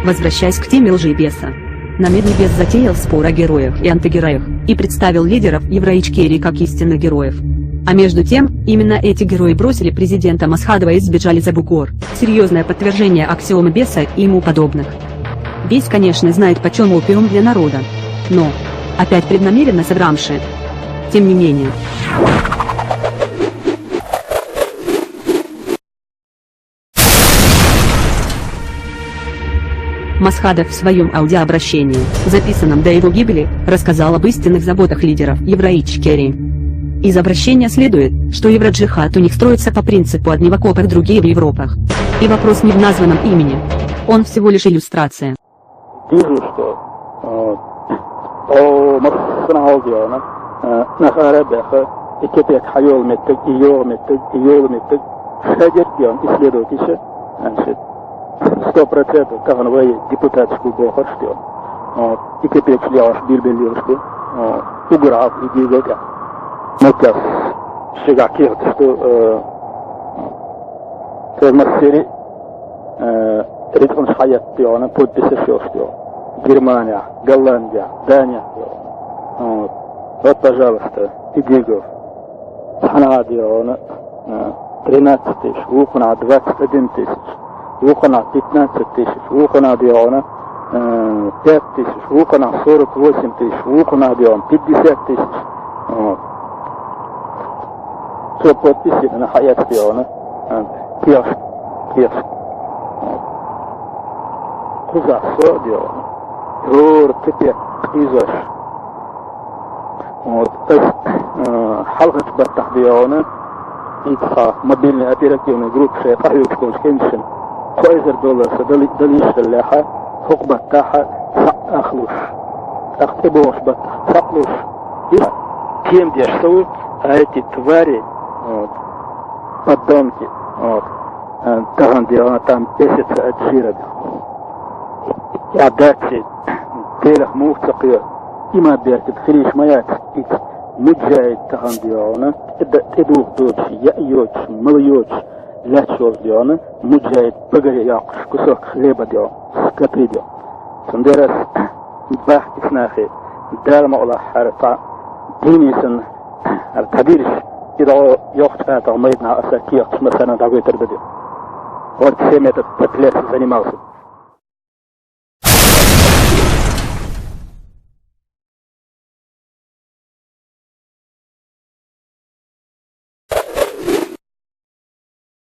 Возвращаясь к теме лжи беса. Намедни бес затеял спор о героях и антигероях, и представил лидеров Евраич Керри как истинных героев. А между тем, именно эти герои бросили президента Масхадова и сбежали за бугор. Серьезное подтверждение аксиомы беса и ему подобных. Бес, конечно, знает, почем опиум для народа. Но, опять преднамеренно соврамши. Тем не менее. Масхадов в своем аудиообращении, записанном до его гибели, рассказал об истинных заботах лидеров Евраич Керри. Из обращения следует, что евроджихад у них строится по принципу «одни в окопах, другие в Европах». И вопрос не в названном имени. Он всего лишь иллюстрация. Вижу, что исследователь 100% каганвай депутатскую бохар что и кипек ляш билбелир что уграв и дигога наказ шигакир что термасери ритм хаят тиона подписи что Германия, Голландия, Дания. Вот, пожалуйста, Идигов. Ханадиона 13 тысяч, Вухана 21 тысяч. Вухана 15 тысяч, Вухана Диона 5 тысяч, Вухана 48 тысяч, Вухана Дион 50 тысяч. Все подписи на Хаят Диона. Киоск. Кузасо Диона. Рур теперь изош. Халгат Баттах Диона. Итха мобильный оперативный групп шефа Юкского Кеншин. $5 دليش اللحى فوق بتاعها أخلوش أختبوش بتخلوش كيم ديشتو эти твари подонки там где она там бесится от жира и отдать телах муфцакия има бертит хриш маят муджает там где она тедух дочь яйоч малыёч Лячов диона, муджает погоре якуш, кусок хлеба дион, скоты дион. Сундерас бах икнахи, дарма ола харта, динисен, табириш, идо йохта, там мейдна асакиях, смысана дагой тербеди. Вот всем этот подлец занимался.